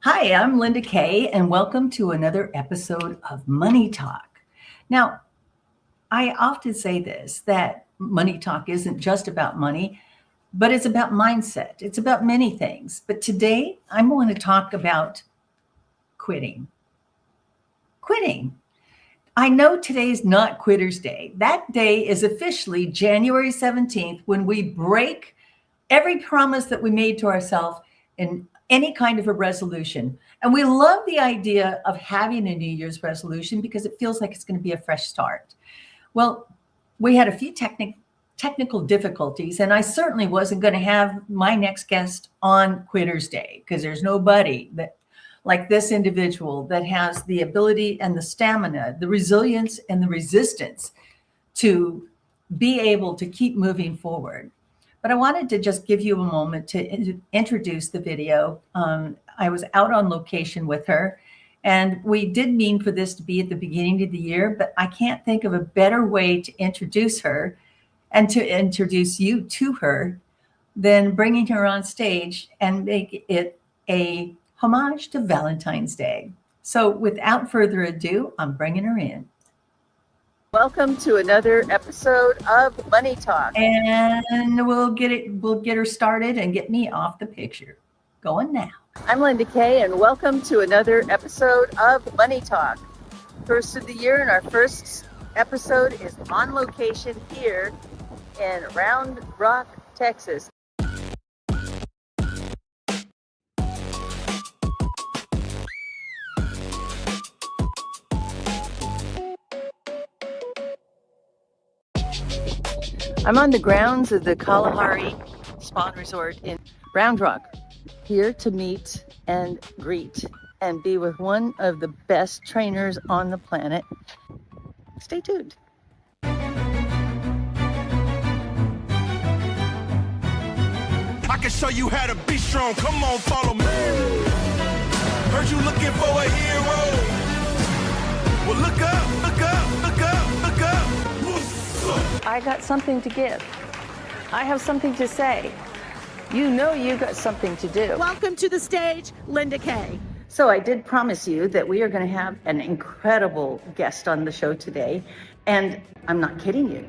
Hi, I'm Linda Kaye, and welcome to another episode of Money Talk. Now, I often say this, that Money Talk isn't just about money, but it's about mindset. It's about many things. But today, I'm going to talk about quitting. Quitting. I know today's not Quitter's Day. That day is officially January 17th when we break every promise that we made to ourselves in any kind of a resolution. And we love the idea of having a New Year's resolution because it feels like it's going to be a fresh start. Well, we had a few technical difficulties, and I certainly wasn't going to have my next guest on Quitter's Day because there's nobody that like this individual that has the ability and the stamina, the resilience and the resistance to be able to keep moving forward. But I wanted to just give you a moment to introduce the video. I was out on location with her, and we did mean for this to be at the beginning of the year, but I can't think of a better way to introduce her and to introduce you to her than bringing her on stage and make it a homage to Valentine's Day. So without further ado, I'm bringing her in. Welcome to another episode of Money Talk. And we'll get her started and get me off the picture. Going now. I'm Linda Kaye, and welcome to another episode of Money Talk. First of the year, and our first episode is on location here in Round Rock, Texas. I'm on the grounds of the Kalahari Resort in Round Rock, here to meet and greet and be with one of the best trainers on the planet. Stay tuned. I can show you how to be strong. Come on, follow me. Heard you looking for a hero. Well, look up, look up, look up, look up. I got something to give. I have something to say. You know you got something to do. Welcome to the stage, Linda Kaye. So I did promise you that we are going to have an incredible guest on the show today. And I'm not kidding you.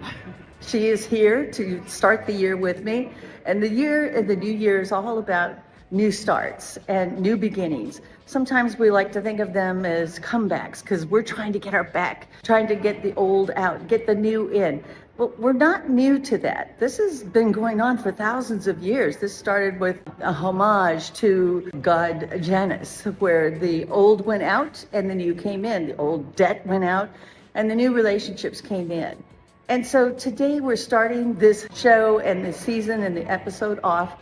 She is here to start the year with me. And the new year is all about new starts and new beginnings. Sometimes we like to think of them as comebacks because we're trying to get our back, trying to get the old out, get the new in. But we're not new to that. This has been going on for thousands of years. This started with a homage to God Janus, where the old went out and the new came in. The old debt went out and the new relationships came in. And so today we're starting this show and the season and the episode off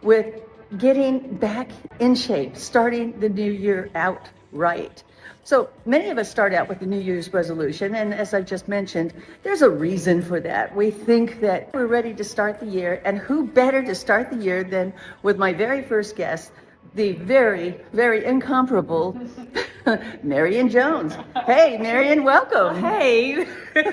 with getting back in shape, starting the new year out right. So many of us start out with the New Year's resolution, and as I just mentioned, there's a reason for that. We think that we're ready to start the year, and who better to start the year than with my very first guest, the very, very incomparable Marion Jones. Hey, Marion, welcome. Hey,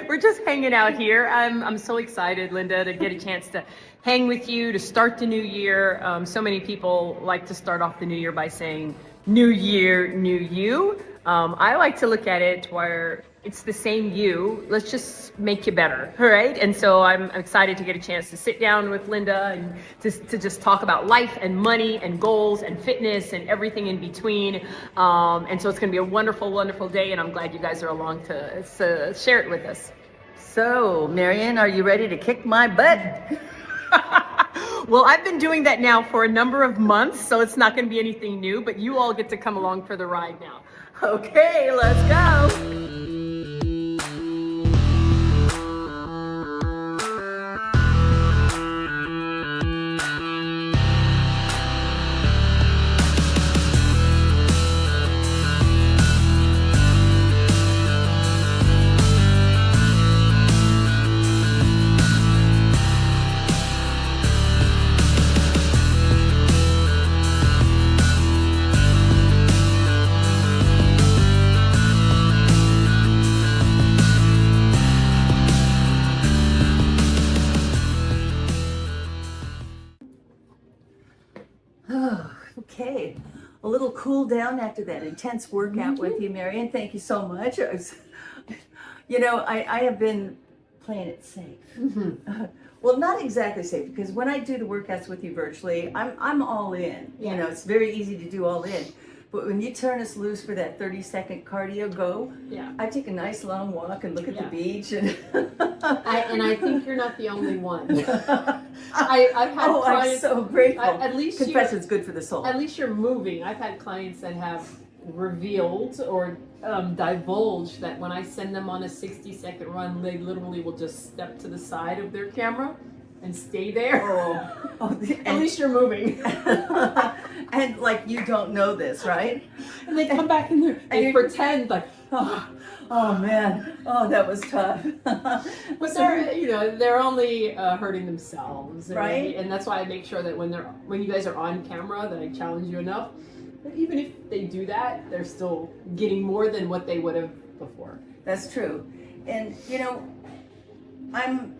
we're just hanging out here. I'm so excited, Linda, to get a chance to hang with you, to start the new year. So many people like to start off the new year by saying, New Year, New You. I like to look at it where it's the same you. Let's just make you better, all right? And so I'm excited to get a chance to sit down with Linda and to just talk about life and money and goals and fitness and everything in between. And so it's going to be a wonderful, wonderful day, and I'm glad you guys are along to share it with us. So, Marion, are you ready to kick my butt? Well, I've been doing that now for a number of months, so it's not going to be anything new, but you all get to come along for the ride now. Okay, let's go. Okay. a little cool down after that intense workout with you, Marion. Thank you so much. I have been playing it safe. Well, not exactly safe, because when I do the workouts with you virtually, I'm all in. Yeah. It's very easy to do all in. But when you turn us loose for that 30-second cardio go, I take a nice long walk and look at the beach. And I think you're not the only one. I've had I'm clients, so grateful. at least Confession's good for the soul. At least you're moving. I've had clients that have revealed or divulged that when I send them on a 60-second run, they literally will just step to the side of their camera and stay there. At least you're moving. And like you don't know this, right? And they come back in there and pretend like, oh man, that was tough. But they're only hurting themselves, right? And that's why I make sure that when you guys are on camera, that I challenge you enough. But even if they do that, they're still getting more than what they would have before. That's true. And I'm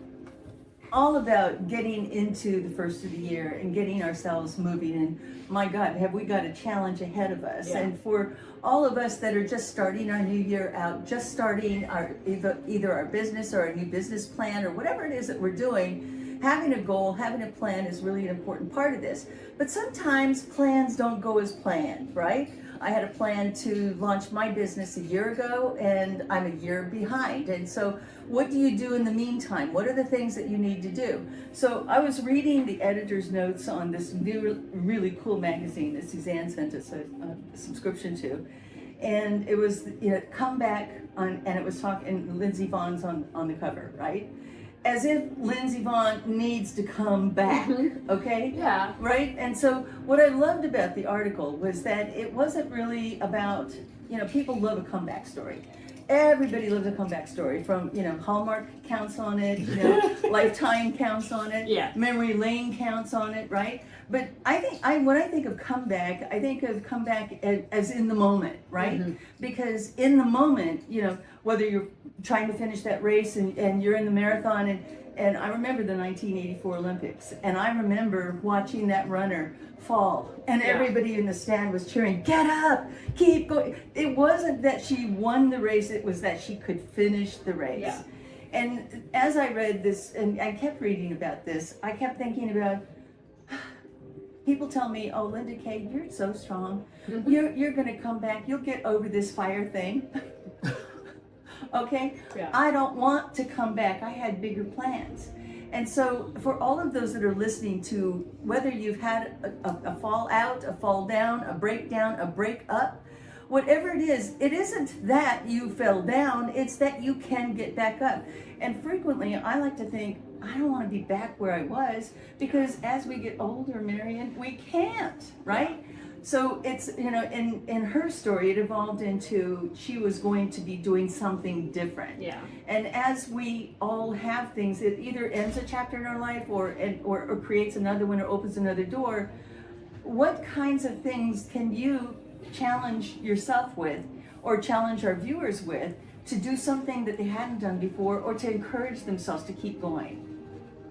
all about getting into the first of the year and getting ourselves moving. And my God, have we got a challenge ahead of us? Yeah. And for all of us that are just starting our new year out, just starting our either our business or our new business plan or whatever it is that we're doing, having a goal, having a plan is really an important part of this. But sometimes plans don't go as planned, right? I had a plan to launch my business a year ago, and I'm a year behind. And so what do you do in the meantime? What are the things that you need to do? So I was reading the editor's notes on this new, really cool magazine that Suzanne sent us a subscription to. And it was, come back on, and it was talking, Lindsey Vohn's on the cover, right? As if Lindsey Vonn needs to come back, okay? Yeah. Right? And so what I loved about the article was that it wasn't really about, people love a comeback story. Everybody loves a comeback story, from, Hallmark counts on it, Lifetime counts on it, Memory Lane counts on it, right? But I think when I think of comeback, I think of comeback as in the moment, right? Because in the moment, whether you're trying to finish that race and you're in the marathon, and I remember the 1984 Olympics, and I remember watching that runner fall, and everybody in the stand was cheering, "Get up, keep going." It wasn't that she won the race, it was that she could finish the race. Yeah. And as I read this, and I kept reading about this, I kept thinking about, people tell me, "Oh, Linda Kaye, you're so strong. You're going to come back. You'll get over this fire thing." Okay? Yeah. I don't want to come back. I had bigger plans. And so for all of those that are listening to, whether you've had a fall out, a fall down, a breakdown, a break up, whatever it isn't that you fell down, it's that you can get back up. And frequently I like to think, I don't want to be back where I was, because as we get older, Marion, we can't, right? So it's, in her story, it evolved into she was going to be doing something different. Yeah. And as we all have things, it either ends a chapter in our life or creates another one or opens another door. What kinds of things can you challenge yourself with, or challenge our viewers with, to do something that they hadn't done before, or to encourage themselves to keep going?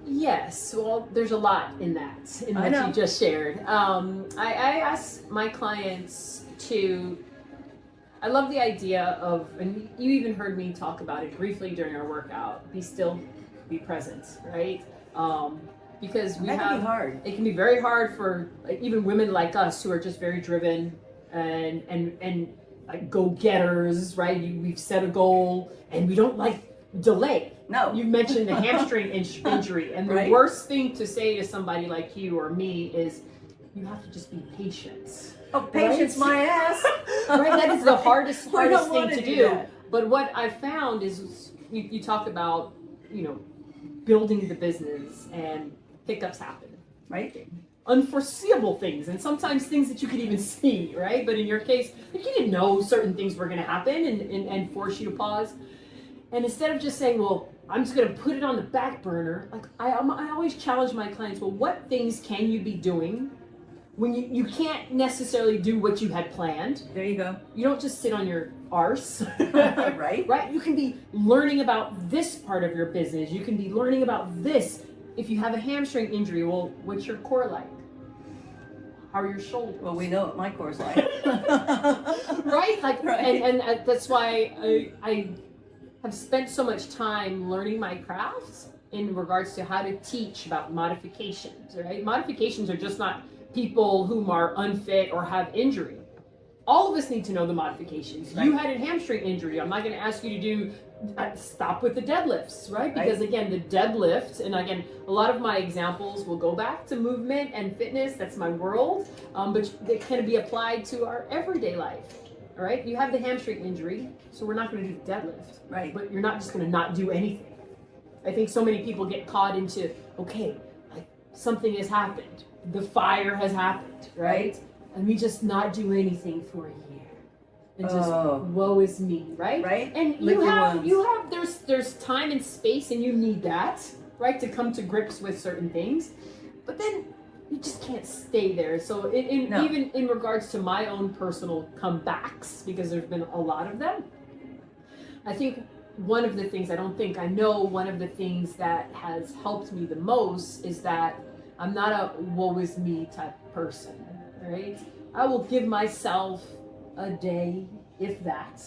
Yes, well, there's a lot in that, in what you just shared. I ask my clients I love the idea of, and you even heard me talk about it briefly during our workout, be still, be present, right? Because that can be hard. It can be very hard for even women like us who are just very driven and like go-getters, right? We've set a goal and we don't like delay. No. You mentioned the hamstring injury, and the worst thing to say to somebody like you or me is, you have to just be patient. Oh, patience, my ass. Right, that is the hardest thing to do. That. But what I found is, you talk about, building the business, and hiccups happen. Right. Unforeseeable things, and sometimes things that you could even see, right? But in your case, you didn't know certain things were going to happen and force you to pause. And instead of just saying, well, I'm just going to put it on the back burner, like I always challenge my clients, well, what things can you be doing when you can't necessarily do what you had planned? There you go. You don't just sit on your arse. Right. Right? You can be learning about this part of your business. You can be learning about this. If you have a hamstring injury, well, what's your core like? How are your shoulders? Well, we know what my core's like. Right? Like, Right. and that's why I have spent so much time learning my craft in regards to how to teach about modifications, right? Modifications are just not people who are unfit or have injury. All of us need to know the modifications. Right. You had a hamstring injury. I'm not going to ask you to do stop with the deadlifts, right? Because again, the deadlift, and again, a lot of my examples will go back to movement and fitness. That's my world, but they can be applied to our everyday life. All right, you have the hamstring injury, so we're not going to do the deadlift, Right. But you're not just going to not do anything. I think so many people get caught into, okay, like something has happened, the fire has happened, right? And we just not do anything for a year. And just woe is me, right? Right. And Lick your wounds. there's time and space, and you need that, right, to come to grips with certain things. But then you just can't stay there. So even in regards to my own personal comebacks, because there's been a lot of them, I think one of the things, I know one of the things that has helped me the most is that I'm not a woe is me type person, right? I will give myself a day, if that.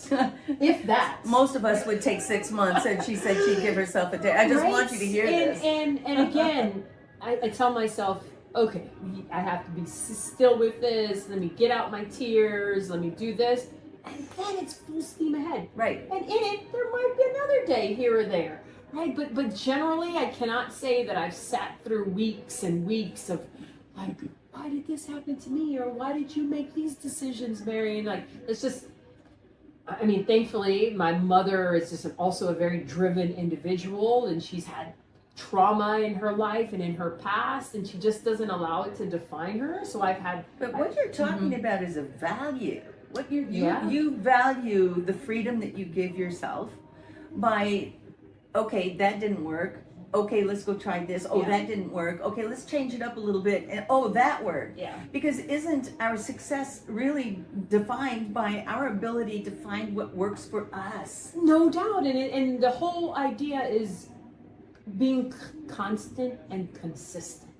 If that. Most of us would take 6 months, and she said she'd give herself a day. I just want you to hear this. And again, I tell myself, okay, I have to be still with this. Let me get out my tears. Let me do this. And then it's full steam ahead. Right. And in it, there might be another day here or there. Right. But generally, I cannot say that I've sat through weeks and weeks of like, why did this happen to me? Or why did you make these decisions, Marion? Like, it's just, I mean, thankfully, my mother is just also a very driven individual, and she's had trauma in her life and in her past, and she just doesn't allow it to define her. So I've had. But what you're talking about is a value. What you Yeah. you value the freedom that you give yourself by, okay, that didn't work. Okay, let's go try this. Oh, Yeah. that didn't work. Okay, let's change it up a little bit. And oh, that worked. Yeah. Because isn't our success really defined by our ability to find what works for us? No doubt, and the whole idea is being constant and consistent,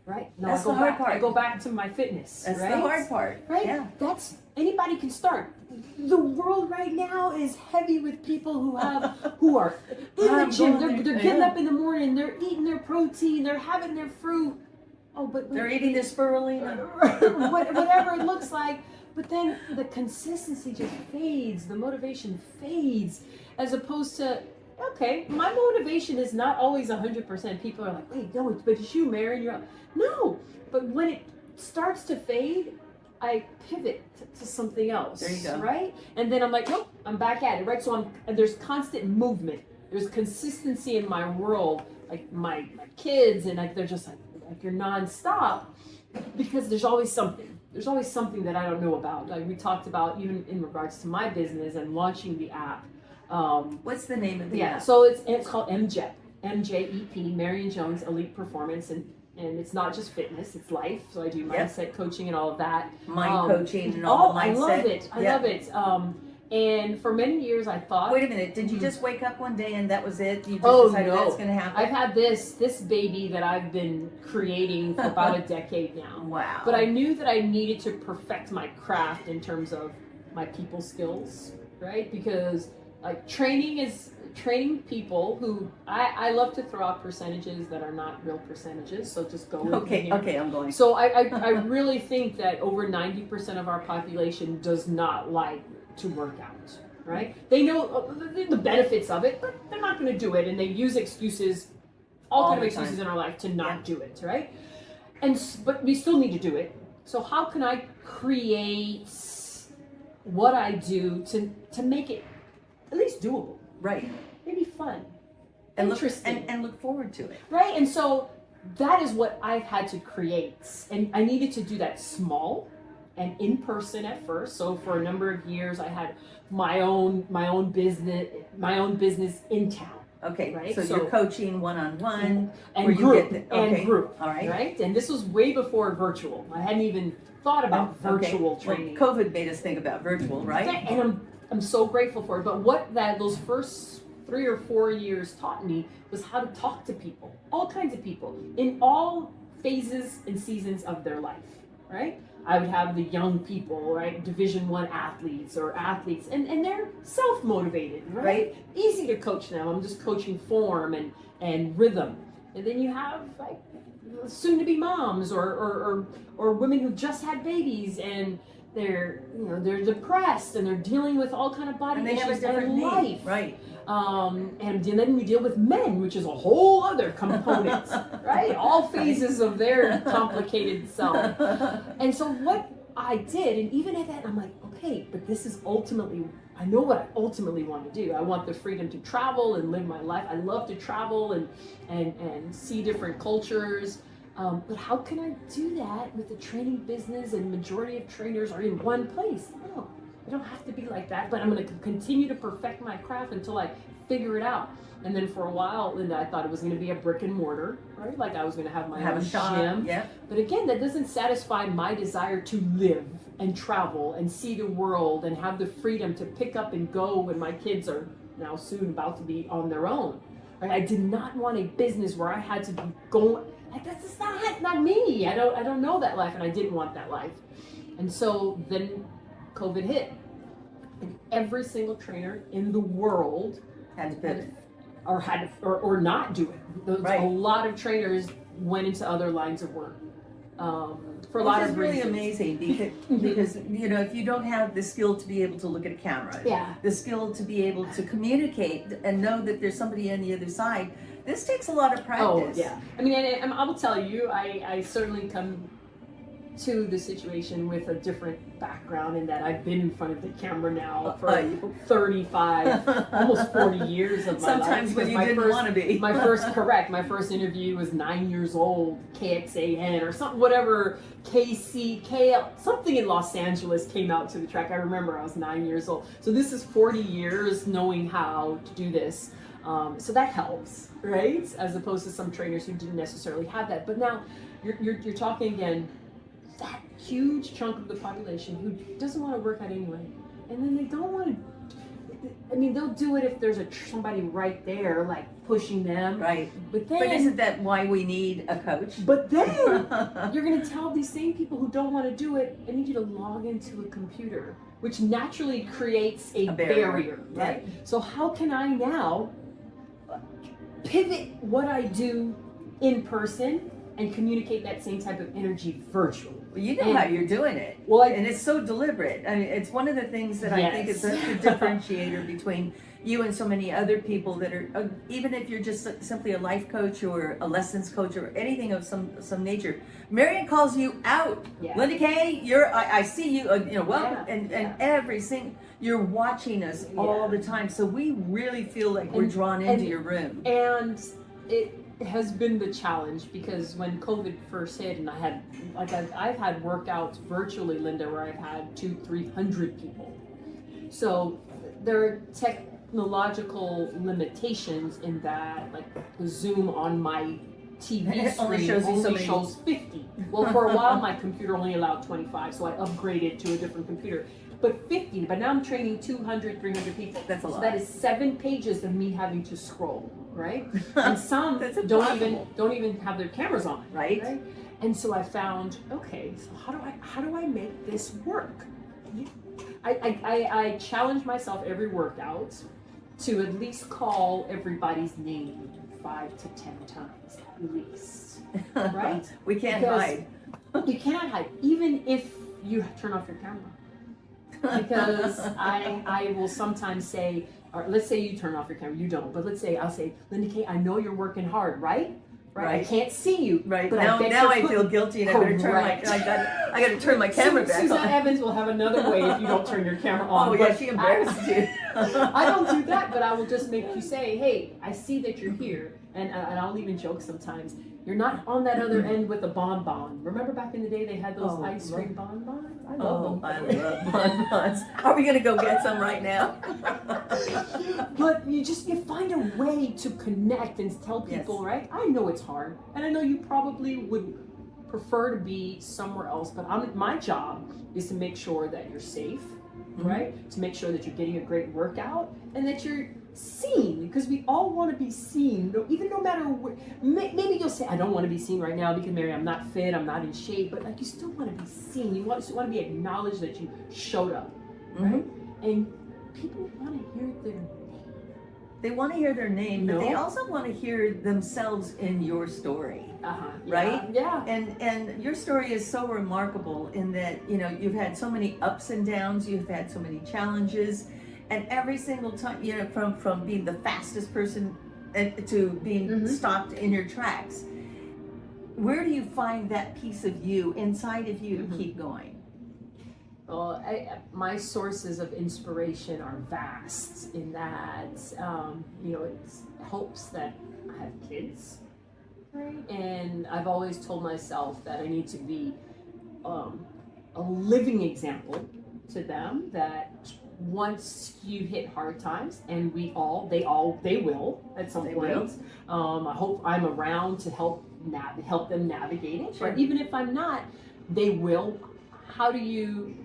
right? Now That's the hard part. I go back to my fitness. That's right? the hard part. Right? Yeah. That's anybody can start. The world right now is heavy with people who are in the gym. They're getting up in the morning. They're eating their protein. They're having their fruit. Oh, but They're eating their spirulina. whatever it looks like. But then the consistency just fades. The motivation fades, as opposed to, okay, my motivation is not always 100%. People are like, wait, no, but it's you, Marion. You're no. But when it starts to fade, I pivot to something else. There you go. Right? And then I'm like, nope, I'm back at it. Right? So there's constant movement. There's consistency in my world. Like my kids, and like they're just like you're nonstop, because there's always something. There's always something that I don't know about. Like we talked about, even in regards to my business and launching the app. What's the name of the app? So it's called MJEP, MJEP, Marion Jones Elite Performance, and it's not just fitness, it's life. So I do mindset coaching and all of that. Mind coaching and all the mindset. I love it. I love it. And for many years I thought. Wait a minute, did you just wake up one day and that was it? You just decided no. that's going to happen? I've had this baby that I've been creating for about a decade now. Wow. But I knew that I needed to perfect my craft in terms of my people skills, right? Because like training people who I love to throw out percentages that are not real percentages, so just go with me here. Okay, I'm going. So I really think that over 90% of our population does not like to work out, right? They know the benefits of it, but they're not going to do it, and they use excuses, all kind of excuses in our life to not do it, right? But we still need to do it. So how can I create what I do to make it at least doable? Right. Maybe fun, And interesting, and look forward to it. right? And so that is what I've had to create, and I needed to do that small and in person at first. So for a number of years, I had my own business in town. Okay, Right, so so- you're coaching one-on-one. And where you group, get the- okay, and group, all right. right? And this was way before virtual. I hadn't even thought about virtual Okay. training. Well, COVID made us think about virtual, right? And I'm so grateful for it. But what those first 3 or 4 years taught me was how to talk to people, all kinds of people, in all phases and seasons of their life. right? I would have the young people, right? Division I athletes, and they're self-motivated, right? Easy to coach them. I'm just coaching form and rhythm. And then you have like soon-to-be moms or women who just had babies and they're depressed and they're dealing with all kind of body And they have a issues different in need, life, right? And then we deal with men, which is a whole other component, right? All phases of their complicated self. And so what I did, and even at that, I'm like, okay, but this is ultimately, I know what I ultimately want to do. I want the freedom to travel and live my life. I love to travel and see different cultures. But how can I do that with the training business and majority of trainers are in one place? No, I don't have to be like that, but I'm going to continue to perfect my craft until I figure it out. And then for a while, Linda, I thought it was going to be a brick and mortar, right? Like I was going to have my own gym. Yeah. But again, that doesn't satisfy my desire to live and travel and see the world and have the freedom to pick up and go when my kids are now soon about to be on their own. Right? I did not want a business where I had to be going. Like, that's just not me. I don't know that life, and I didn't want that life. And so then COVID hit, and every single trainer in the world Had to pivot. or not do it. A lot of trainers went into other lines of work for a lot of really reasons. amazing because if you don't have the skill to be able to look at a camera, the skill to be able to communicate and know that there's somebody on the other side, this takes a lot of practice. Oh yeah, I mean, and I will tell you, I certainly come to the situation with a different background in that I've been in front of the camera now for 35, almost 40 years of my life. Sometimes when you didn't want to be. My first interview was 9 years old, KXAN or something, whatever, KCKL, something in Los Angeles came out to the track. I remember I was 9 years old. So this is 40 years knowing how to do this. So that helps, right? As opposed to some trainers who didn't necessarily have that. But now you're talking again, that huge chunk of the population who doesn't want to work out anyway, and then they don't want to. I mean, they'll do it if there's somebody right there, like pushing them. Right. But then, isn't that why we need a coach? But then you're going to tell these same people who don't want to do it, I need you to log into a computer, which naturally creates a barrier, right? Yeah. So how can I now pivot what I do in person and communicate that same type of energy virtually? Well, you know how you're doing it. Well, and it's so deliberate. I mean, it's one of the things that I think is the differentiator between you and so many other people that are, even if you're just simply a life coach or a lessons coach or anything of some nature. Marion calls you out. Yeah. Linda Kaye, I see you, welcome, and every single, you're watching us all the time. So we really feel like we're drawn into your room. And it has been the challenge because when COVID first hit, and I've had workouts virtually, Linda, where I've had 200-300 people. So there are technological limitations in that, like the Zoom on my TV screen only shows 50. Well, for a while my computer only allowed 25, so I upgraded to a different computer. But 50, but now I'm training 200, 300 people. That's a lot. So that is 7 pages of me having to scroll, right? And some don't even have their cameras on, right? And so I found, okay, so how do I make this work? I challenge myself every workout to at least call everybody's name 5 to 10 times at least, right? We can't hide. You cannot hide, even if you turn off your camera. Because I will sometimes say, or let's say you turn off your camera, you don't, but I'll say, Linda Kaye, I know you're working hard, right? I can't see you. Right. But now I feel guilty and I gotta turn my camera back Susan on. Evans will have another way if you don't turn your camera on. Oh yeah, she embarrasses you. I don't do that, but I will just make you say, hey, I see that you're here. And I'll even joke sometimes. You're not on that other end with a bonbon. Remember back in the day they had those ice cream bonbons? I love them. I love bonbons. Are we gonna go get some right now? But you find a way to connect and tell people, right? I know it's hard, and I know you probably would prefer to be somewhere else, but my job is to make sure that you're safe, right? To make sure that you're getting a great workout and that you're seen, because we all want to be seen, even no matter what. maybe you'll say, I don't want to be seen right now because Mary, I'm not fit, I'm not in shape, but like you still want to be seen. You want to be acknowledged that you showed up, right? And people want to hear their name. They want to hear their name, but they also want to hear themselves in your story, right? Yeah. And your story is so remarkable in that, you know, you've had so many ups and downs, you've had so many challenges, and every single time, you know, from being the fastest person to being stopped in your tracks. Where do you find that piece of you inside of you to keep going? Well, my sources of inspiration are vast in that, you know, it helps that I have kids, right? And I've always told myself that I need to be a living example to them, that once you hit hard times, and they will at some point. I hope I'm around to help them navigate it. Sure. But even if I'm not, they will. How do you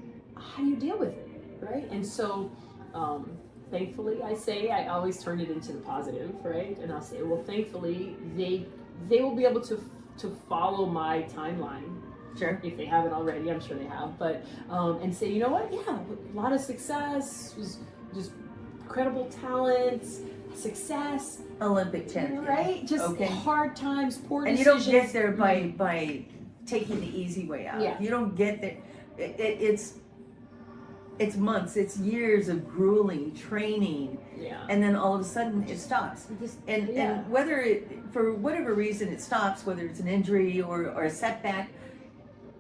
deal with it, right? And so, thankfully, I always turn it into the positive, right? And I'll say, well, thankfully, they will be able to follow my timeline. Sure. If they haven't already, I'm sure they have. But and say, you know what? Yeah, a lot of success, was just incredible talent, success, Olympic champion, right? Just hard times, poor and decisions. you don't get there by taking the easy way out. Yeah. You don't get there. It's months, it's years of grueling training, and then all of a sudden it stops. And whether for whatever reason it stops, whether it's an injury or a setback,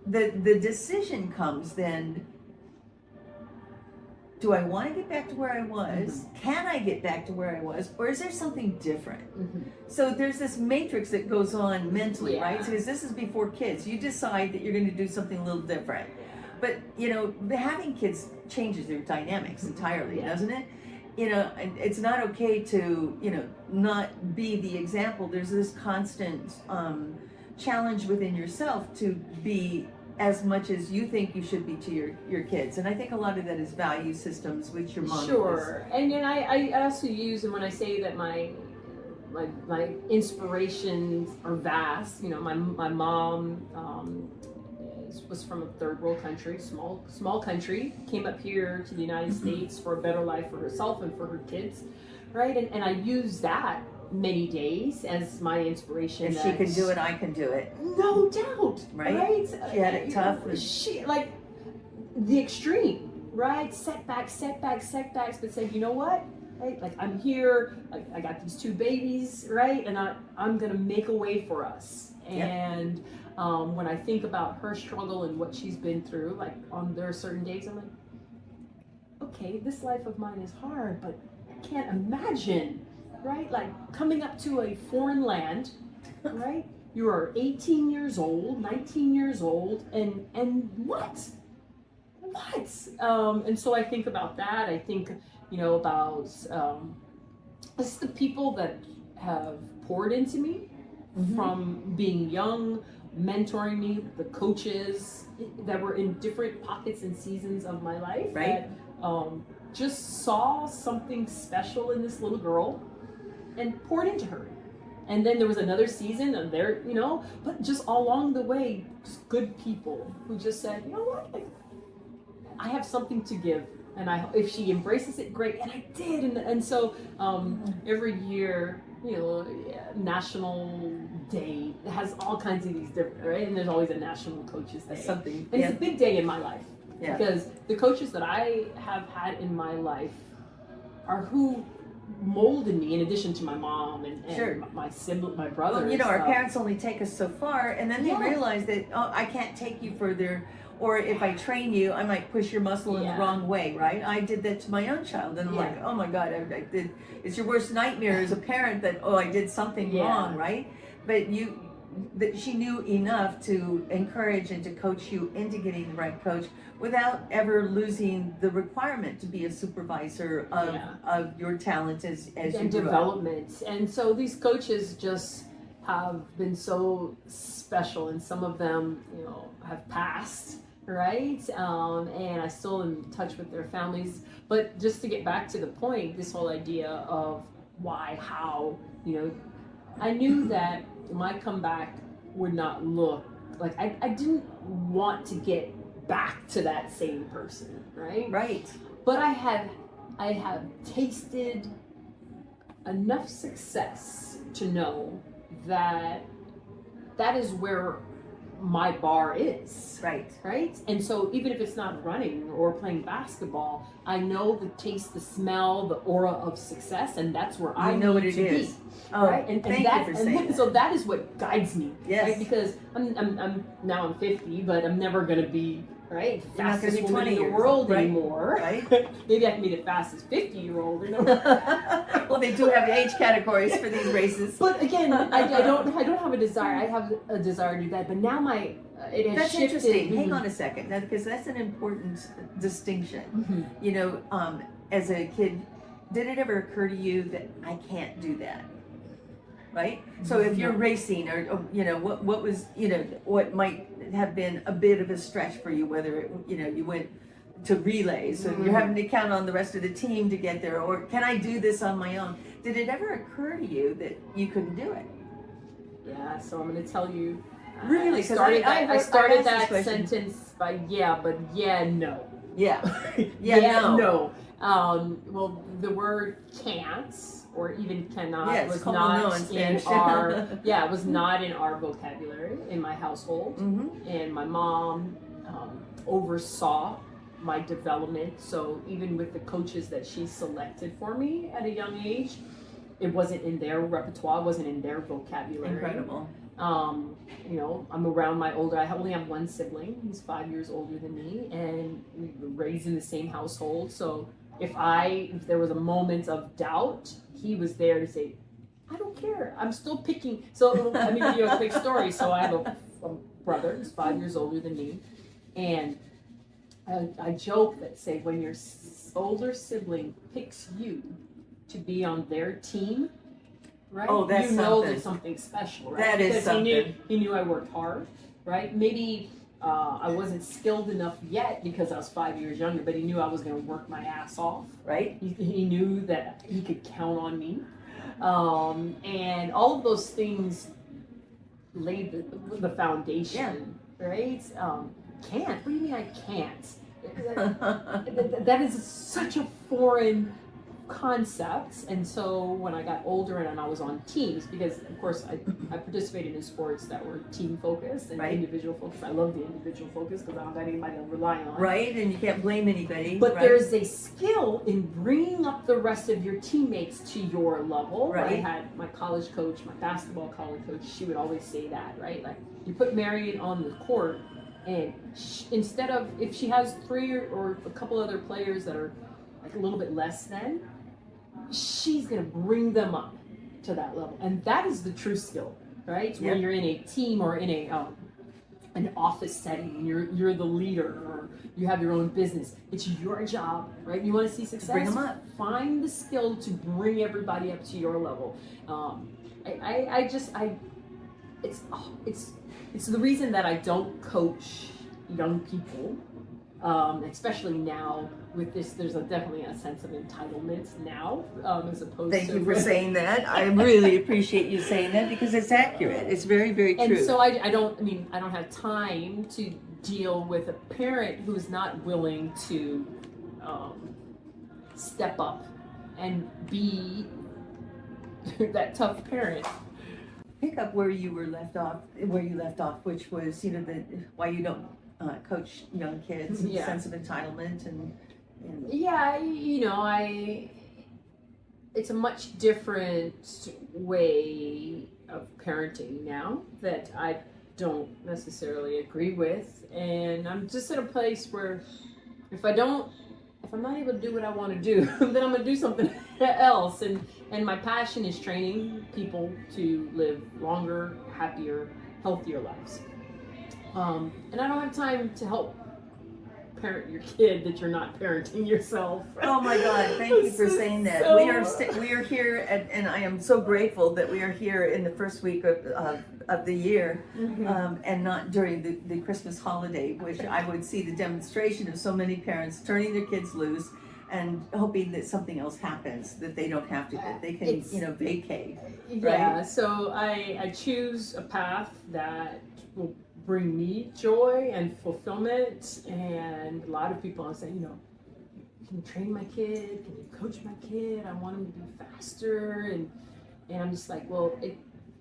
the decision comes then, do I want to get back to where I was? Can I get back to where I was? Or is there something different? So there's this matrix that goes on mentally, right? Because this is before kids. You decide that you're going to do something a little different. But, you know, having kids changes their dynamics entirely, doesn't it? You know, it's not okay to, you know, not be the example. There's this constant challenge within yourself to be as much as you think you should be to your kids. And I think a lot of that is value systems, which your mom Sure. And then I also use, and when I say that my inspirations are vast, you know, my mom was from a third world country, small country, came up here to the United States for a better life for herself and for her kids, right? And I use that many days as my inspiration. If she can do it, I can do it. No doubt, right? She had it tough. She, like, the extreme, right? Setbacks, but said, you know what? Right? Like, I'm here, I got these 2 babies, right? And I'm gonna make a way for us. And when I think about her struggle and what she's been through, like, there are certain days I'm like, okay, this life of mine is hard, but I can't imagine, right? Like, coming up to a foreign land, right? You are 18 years old, 19 years old, and what? And so I think about that. I think, you know, about just the people that have poured into me from being young, mentoring me, the coaches that were in different pockets and seasons of my life, right? That just saw something special in this little girl and poured into her. And then there was another season and there, you know, but just along the way, just good people who just said, you know what, I have something to give. And if she embraces it, great. And I did. And so every year, you know, National Day has all kinds of these different, right? And there's always a National Coaches Day. Something. And it's a big day in my life. Yeah. Because the coaches that I have had in my life are who molded me, in addition to my mom and Sure. my sibling, my brother. Well, you know, our parents only take us so far, and then they Yeah. realize that, oh, I can't take you further, or if I train you, I might push your muscle in the Yeah. wrong way, right? I did that to my own child, and I'm Yeah. like, oh my God, I did. It's your worst nightmare as a parent that, oh, I did something Yeah. wrong, right? But she knew enough to encourage and to coach you into getting the right coach without ever losing the requirement to be a supervisor of your talent as you and grew up. development. And so these coaches just have been so special, and some of them, you know, have passed, right? And I still am in touch with their families. But just to get back to the point, this whole idea of why, how, you know, I knew that my comeback would not look like I didn't want to get back to that same person, right? Right. But I have tasted enough success to know that that is where my bar is. Right. Right? And so even if it's not running or playing basketball, I know the taste, the smell, the aura of success, and that's where I know need what it to is. be. Oh, Right? And thank that, you for saying that. So that is what guides me. Yes. Right? Because I'm now I'm 50, but I'm never gonna be right You're not gonna fastest be woman 20 in the years world old, right? anymore. Right. Maybe I can be the fastest 50-year-old. You know. Well, they do have age categories for these races. But again, I don't have a desire. I have a desire to do that. But now it has That's shifted. interesting. Hang on a second, because that's an important distinction. Mhm. You know, as a kid, did it ever occur to you that I can't do that? Right? So if you're racing, or you know, what was, you know, what might have been a bit of a stretch for you, whether it, you know, you went to relays, so you're having to count on the rest of the team to get there, or can I do this on my own? Did it ever occur to you that you couldn't do it? Yeah. So I'm going to tell you. Really? I 'Cause started I've started asked this that question. sentence by yeah, but yeah, no. Yeah. Yeah, no. Well, the word can't or even cannot Yeah, it's was called not no in in Spanish. our it was not in our vocabulary in my household. Mm-hmm. And my mom oversaw my development. So even with the coaches that she selected for me at a young age, it wasn't in their repertoire, wasn't in their vocabulary. Incredible. You know, I'm around I only have one sibling. He's 5 years older than me, and we were raised in the same household. So if there was a moment of doubt, he was there to say, I don't care. I'm still picking. So let me give you a quick story. So I have a brother who's 5 years older than me, and I joke that say when your older sibling picks you to be on their team, right? Oh, that's you know something. there's something special, right? That is because something. He knew I worked hard, right? Maybe I wasn't skilled enough yet because I was 5 years younger, but he knew I was going to work my ass off, Right? He knew that he could count on me, and all of those things laid the foundation, right? Can't? What do you mean I can't? That is such a foreign concept. And so when I got older and I was on teams, because of course I participated in sports that were team focused and Right. individual focused. I love the individual focus because I don't have anybody to rely on. Right? And you can't blame anybody. But right? there's a skill in bringing up the rest of your teammates to your level. Right. I had my college coach, my basketball college coach, she would always say that, right? Like you put Marion on the court, and instead of, if she has three or a couple other players that are like a little bit less than, she's going to bring them up to that level. And that is the true skill, right? Yep. When you're in a team or in an office setting, and you're the leader, or you have your own business, it's your job, right? You want to see success? Bring them up. Find the skill to bring everybody up to your level. It's the reason that I don't coach young people, especially now with this. There's definitely a sense of entitlement now, as opposed to. Thank you for saying that. I really appreciate you saying that because it's accurate. It's very, very true. And so I don't have time to deal with a parent who's not willing to step up and be that tough parent. Pick up where you left off, which was, you know, why you don't coach young kids, and Yeah. sense of entitlement and Yeah, it's a much different way of parenting now that I don't necessarily agree with. And I'm just at a place where if I'm not able to do what I want to do, then I'm going to do something else. And my passion is training people to live longer, happier, healthier lives. And I don't have time to help parent your kid that you're not parenting yourself. Oh my God! Thank you for saying that. So- We are here, and I am so grateful that we are here in the first week of the year, and not during the Christmas holiday, which I would see the demonstration of so many parents turning their kids loose, and hoping that something else happens, that they don't have to, that they can, It's- vacate. Yeah, so I choose a path that will bring me joy and fulfillment. And a lot of people are saying, can you train my kid? Can you coach my kid? I want him to be faster. And I'm just like, well,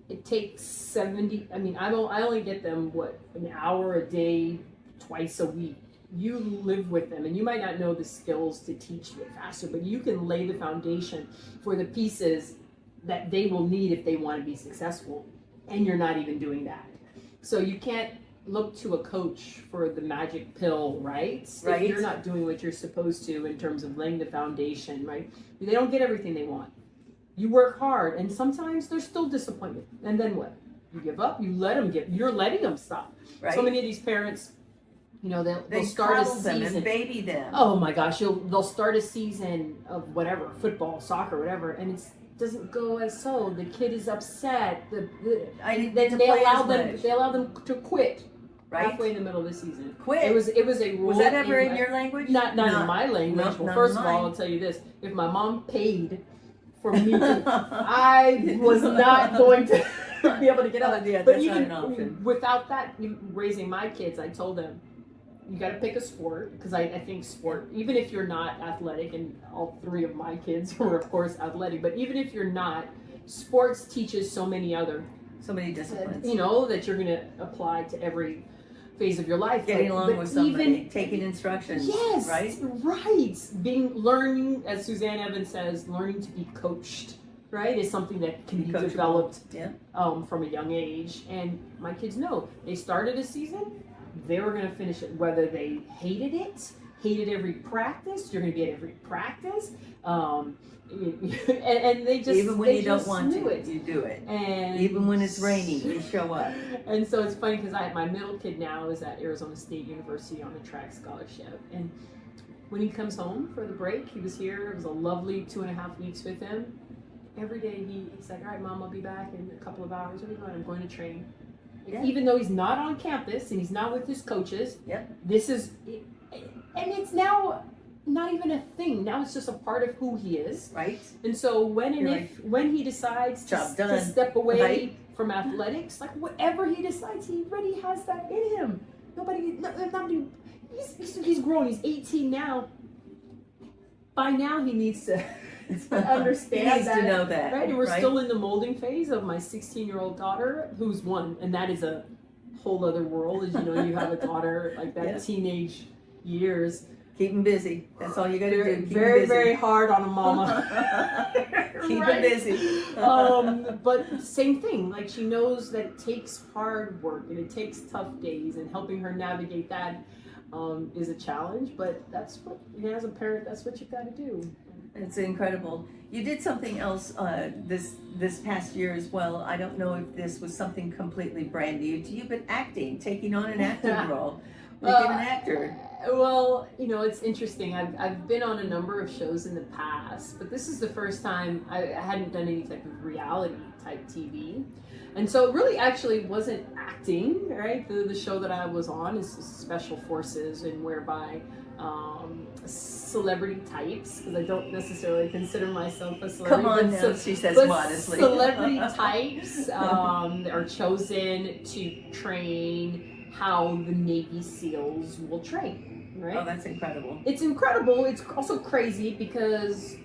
it takes 70. I mean, I only get them an hour a day, twice a week. You live with them, and you might not know the skills to teach it faster, but you can lay the foundation for the pieces that they will need if they want to be successful, and you're not even doing that. So you can't look to a coach for the magic pill, right? Right. If you're not doing what you're supposed to in terms of laying the foundation, right? They don't get everything they want. You work hard, and sometimes there's still disappointment. And then what? You give up. You're letting them stop. Right. So many of these parents, they'll They start a coddle them season. and baby them. Oh my gosh, they'll start a season of whatever, football, soccer, whatever, and it doesn't go as so. The kid is upset. I didn't They get to play allow as them. much. They allow them to quit Right? halfway in the middle of the season. Quit. It was a rule. Was that ever in your language? Not in my language. not Well, in first of all, mine. I'll tell you this: if my mom paid for me to, I was not going to be able to get out. Yeah, But that's even not an option. without that, raising my kids, I told them, you got to pick a sport, because I think sport, even if you're not athletic, and all three of my kids were of course athletic, but even if you're not, sports teaches so many other, So many disciplines. that you're going to apply to every phase of your life. Getting along But with somebody, even- taking instructions. Yes, Right? Learning, as Suzanne Evans says, learning to be coached, right, is something that can be Coachable. developed Yeah. from a young age. And my kids know, they started a season, they were going to finish it, whether they hated every practice. You're going to be at every practice, and they just Even when they you don't just want knew to, it. you do it. And Even when it's raining, you show up. And so it's funny because my middle kid now is at Arizona State University on a track scholarship, and when he comes home for the break, he was here. It was a lovely 2.5 weeks with him. Every day he's like, all right, Mom, I'll be back in a couple of hours. Where are you going? I'm going to train. Yeah. Even though he's not on campus and he's not with his coaches, Yep. this is, and it's now not even a thing. Now it's just a part of who he is. Right? And so when You're when he decides Job to done. step away Right. from athletics, like whatever he decides, he already has that in him. He's grown. He's 18 now. By now he needs to understand He needs that. to know that. Right? And we're right? still in the molding phase of my 16-year-old daughter, who's one, and that is a whole other world. As you know, you have a daughter like that, Yeah. teenage years. Keep him busy. That's all you got to do. Keep Very, him busy. very hard on a mama. Keep Right. him busy. But same thing. Like, she knows that it takes hard work and it takes tough days, and helping her navigate that is a challenge. But that's what, as a parent, that's what you've got to do. It's incredible. You did something else this past year as well. I don't know if this was something completely brand new to you, but acting, taking on an acting role, became an actor. Well, it's interesting. I've been on a number of shows in the past, but this is the first time I hadn't done any type of reality type TV. And so it really actually wasn't acting, right? The show that I was on is Special Forces, and whereby celebrity types, because I don't necessarily consider myself a celebrity. Come on but now, she says but modestly. celebrity types are chosen to train how the Navy SEALs will train, right? Oh, that's incredible. It's incredible. It's also crazy because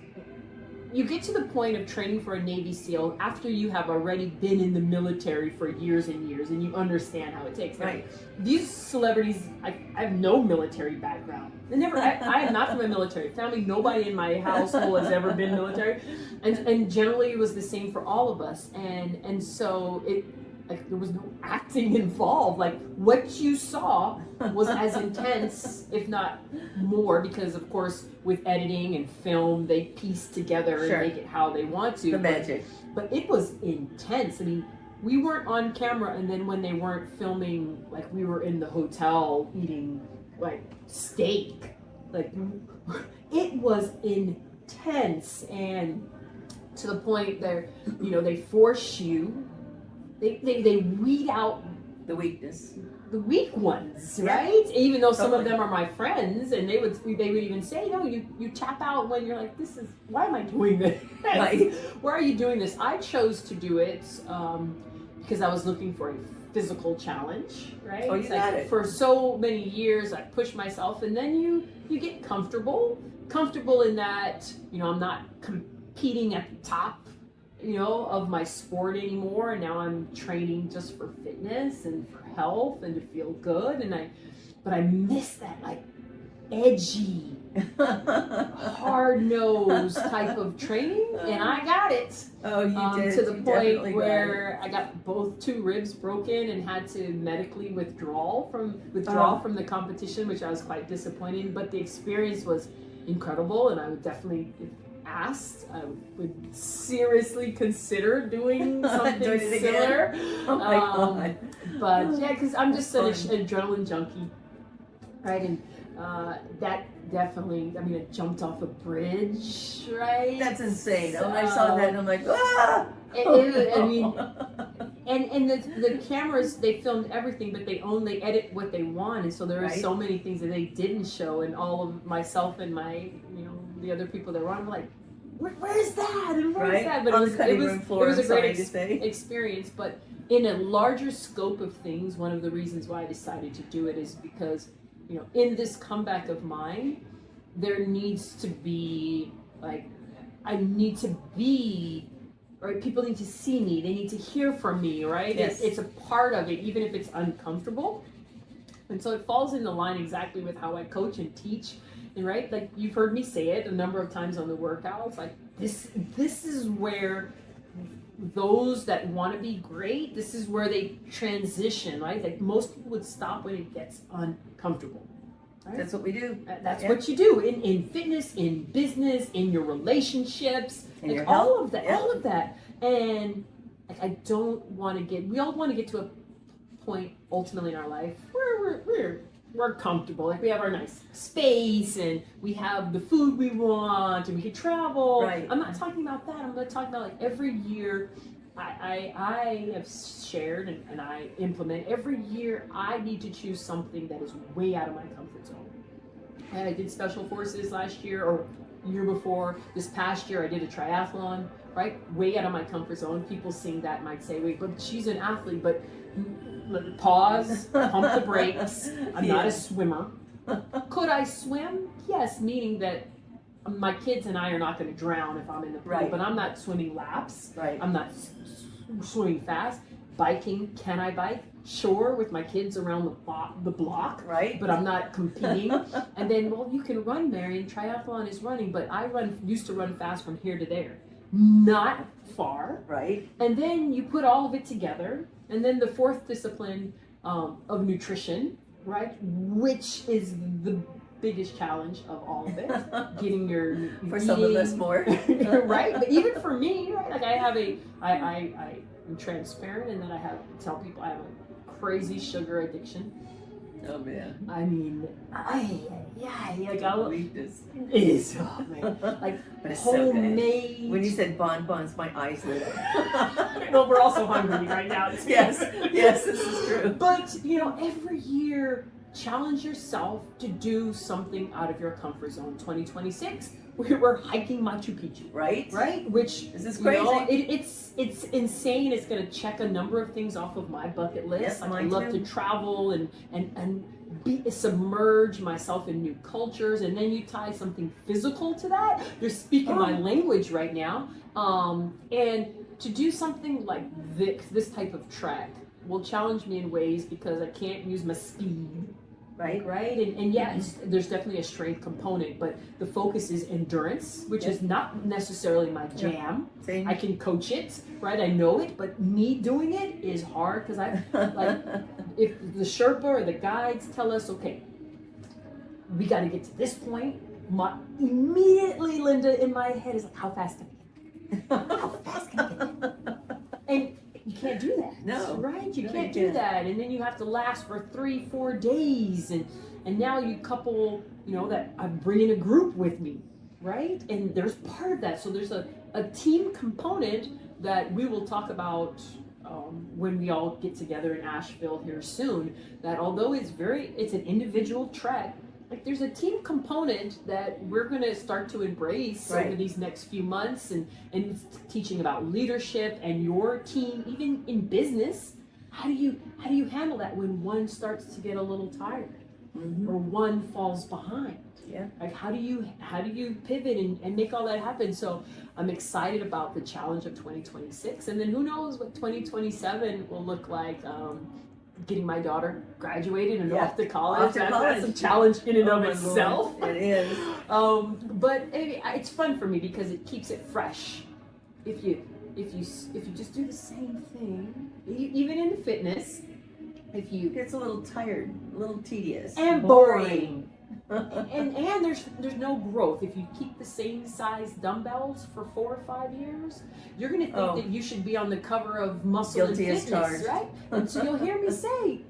you get to the point of training for a Navy SEAL after you have already been in the military for years and years, and you understand how it takes. Right. These celebrities, I have no military background. I am not from a military family. Nobody in my household has ever been military, and generally it was the same for all of us. And so there was no acting involved. Like, what you saw was as intense, if not more, because of course with editing and film they piece together Sure. and make it how they want to. The magic. But it was intense. I mean, we weren't on camera, and then when they weren't filming, like, we were in the hotel eating like steak. Like, it was intense, and to the point there, they force you. They weed out The weakness. the weak ones, right? Even though some of them are my friends, and they would even say, no, you tap out when you're like, this is, why am I doing this? Right. Why are you doing this? I chose to do it because I was looking for a physical challenge, right? Oh, you got it. For so many years, I pushed myself, and then you get comfortable in that, I'm not competing at the top, of my sport anymore. And now I'm training just for fitness and for health and to feel good. But I miss that like edgy, hard-nosed type of training, and I got it. Oh, you did. To the You point definitely where I got both 2 ribs broken and had to medically withdraw from the competition, which I was quite disappointed in. But the experience was incredible, and I would definitely, if asked, I would seriously consider doing something Doing it similar. again? Oh my God. But yeah, because I'm just an Fun. adrenaline junkie, right? And that definitely, I jumped off a bridge, right? That's insane. When I saw that, I'm like, ah! And the cameras, they filmed everything, but they edit what they want, and so there are Right. so many things that they didn't show, and all of myself and my, the other people that were on were like, where's that? And where's Right. that? But On the cutting room floor, it was a I'm great sorry to say. experience. But in a larger scope of things, one of the reasons why I decided to do it is because, in this comeback of mine, there needs to be, like, I need to be, right? People need to see me. They need to hear from me, right? Yes. It's a part of it, even if it's uncomfortable. And so it falls in the line exactly with how I coach and teach. And right, like you've heard me say it a number of times on the workouts, like this is where those that want to be great, this is where they transition, right? Like most people would stop when it gets uncomfortable. Right? That's what we do. That's Yeah. what you do in fitness, in business, in your relationships, In like your all health. of that, Yeah. all of that. And like, I don't want to we all want to get to a point ultimately in our life where we're comfortable, like we have our nice space and we have the food we want and we can travel. Right. I'm not talking about that. I'm not talking about like every year. I have shared and I implement every year. I need to choose something that is way out of my comfort zone. And I did special forces last year or year before. This past year I did a triathlon, right? Way out of my comfort zone. People seeing that might say, wait, but she's an athlete, but pause, pump the brakes. I'm not a swimmer. Could I swim? Yes, meaning that my kids and I are not going to drown if I'm in the pool, Right. but I'm not swimming laps. Right. I'm not swimming fast. Biking, can I bike? Sure, with my kids around the block. Right. But I'm not competing. And then, well, you can run, Marion. Triathlon is running, but I used to run fast from here to there. Not far. Right. And then you put all of it together. And then the fourth discipline of nutrition, right? Which is the biggest challenge of all of it. Getting your For some of us more. right? But even for me, right? Like I'm transparent in that I tell people I have a crazy sugar addiction. Oh man. I mean, Weakness. it is, oh man, like But it's so good. homemade. When you said bonbons, my eyes lit up. Well, we're also hungry right now. Yes, this is true. But every year, challenge yourself to do something out of your comfort zone. 2026, we're hiking Machu Picchu. Right? Which This is crazy. It's insane. It's gonna check a number of things off of my bucket list. Yes, Like, I mine love too. to travel and submerge myself in new cultures, and then you tie something physical to that. You're speaking my language right now, and to do something like this type of trek will challenge me in ways because I can't use my speed. Right? And yes, there's definitely a strength component, but the focus is endurance, which is not necessarily my jam. Same. I can coach it, right? I know it, but me doing it is hard because if the Sherpa or the guides tell us, okay, we got to get to this point, immediately, Linda, in my head is like, how fast can I get there? How fast can I get there? And you can't do that. No. Right? You No, can't you do can't. that. And then you have to last for 3-4 days. And now you couple, that I'm bringing a group with me, right? And there's part of that. So there's a team component that we will talk about when we all get together in Asheville here soon, that although it's an individual trek, like there's a team component that we're going to start to embrace over these next few months, and teaching about leadership and your team, even in business. How do you handle that when one starts to get a little tired, or one falls behind? Yeah. Like how do you pivot and make all that happen? So I'm excited about the challenge of 2026, and then who knows what 2027 will look like. Getting my daughter graduated and off to college. That's a challenge in and of itself. Lord. It is. But it's fun for me because it keeps it fresh. If you just do the same thing, even in fitness, if you It gets a little tired, a little tedious, and boring. and there's no growth. If you keep the same size dumbbells for 4 or 5 years, you're gonna think that you should be on the cover of Muscle and Fitness, right? And so you'll hear me say,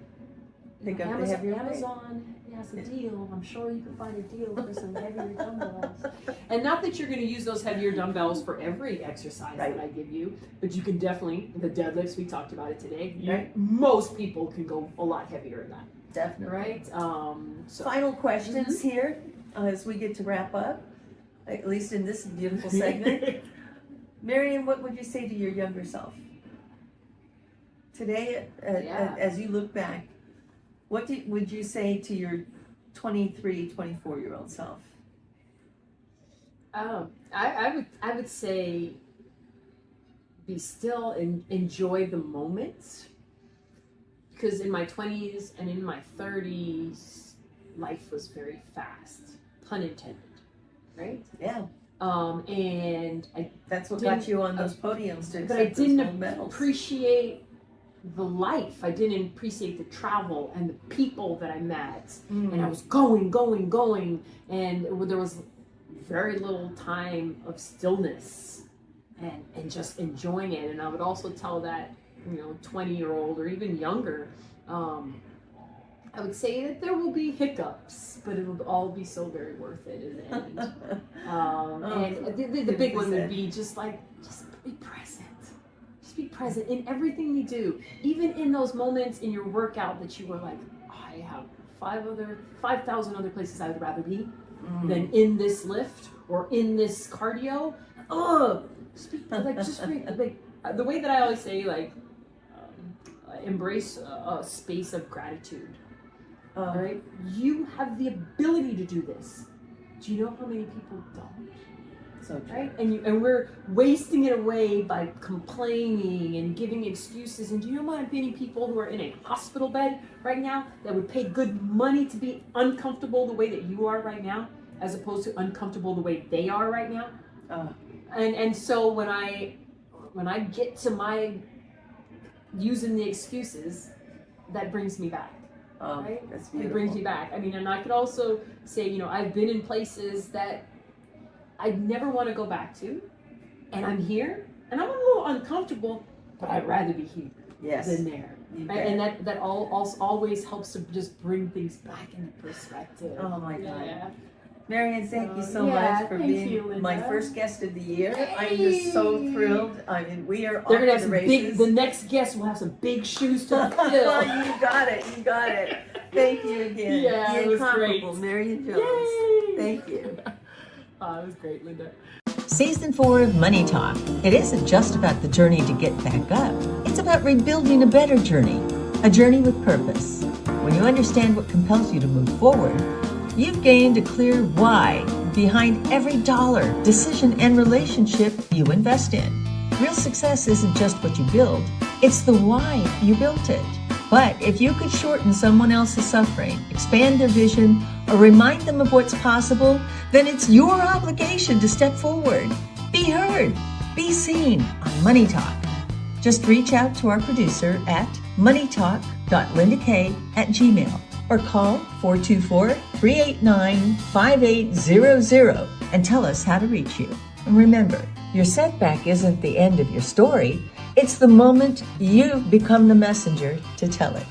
Amazon has a deal. I'm sure you can find a deal for some heavier dumbbells. And not that you're gonna use those heavier dumbbells for every exercise that I give you, but you can definitely, the deadlifts, we talked about it today, most people can go a lot heavier than that. Definitely. Right? So. Final questions here as we get to wrap up, at least in this beautiful segment. Marion, what would you say to your younger self? Today, as you look back, what would you say to your 23, 24-year-old self? I would say be still and enjoy the moment. Because in my 20s and in my 30s, life was very fast, pun intended, right? Yeah. And that's what got you on those podiums to accept but I didn't those gold medals. Appreciate the life. I didn't appreciate the travel and the people that I met. And I was going, and there was very little time of stillness and just enjoying it. And I would also tell that 20-year-old or even younger, I would say that there will be hiccups, but it will all be so very worth it in the end. And the big one would be just be present. Just be present in everything you do. Even in those moments in your workout that you were like, I have 5,000 other places I would rather be than in this lift or in this cardio. The way that I always say, embrace a space of gratitude. Right? You have the ability to do this. Do you know how many people don't? So true. Right? And we're wasting it away by complaining and giving excuses. And do you know how many people who are in a hospital bed right now that would pay good money to be uncomfortable the way that you are right now, as opposed to uncomfortable the way they are right now? And so when I get to my using the excuses, that brings me back. Right? That's beautiful. It brings me back. I mean, and I could also say, I've been in places that I never want to go back to, and I'm here, and I'm a little uncomfortable, but I'd rather be here than there. Right? And that always helps to just bring things back into perspective. Oh my God. Yeah. Marion, thank you so much for being my first guest of the year. I'm just so thrilled. I mean, we are They're gonna off have to the some races. the next guest will have some big shoes to fill. You got it. Thank you again. Yeah, it was incomparable great. Marion Jones. Yay! Thank you. It was great, Linda. Season 4 of Money Talk. It isn't just about the journey to get back up. It's about rebuilding a better journey, a journey with purpose. When you understand what compels you to move forward, you've gained a clear why behind every dollar, decision, and relationship you invest in. Real success isn't just what you build, it's the why you built it. But if you could shorten someone else's suffering, expand their vision, or remind them of what's possible, then it's your obligation to step forward. Be heard, be seen on Money Talk. Just reach out to our producer at moneytalk.lindakay@gmail.com or call 424-389-5800 and tell us how to reach you. And remember, your setback isn't the end of your story. It's the moment you've become the messenger to tell it.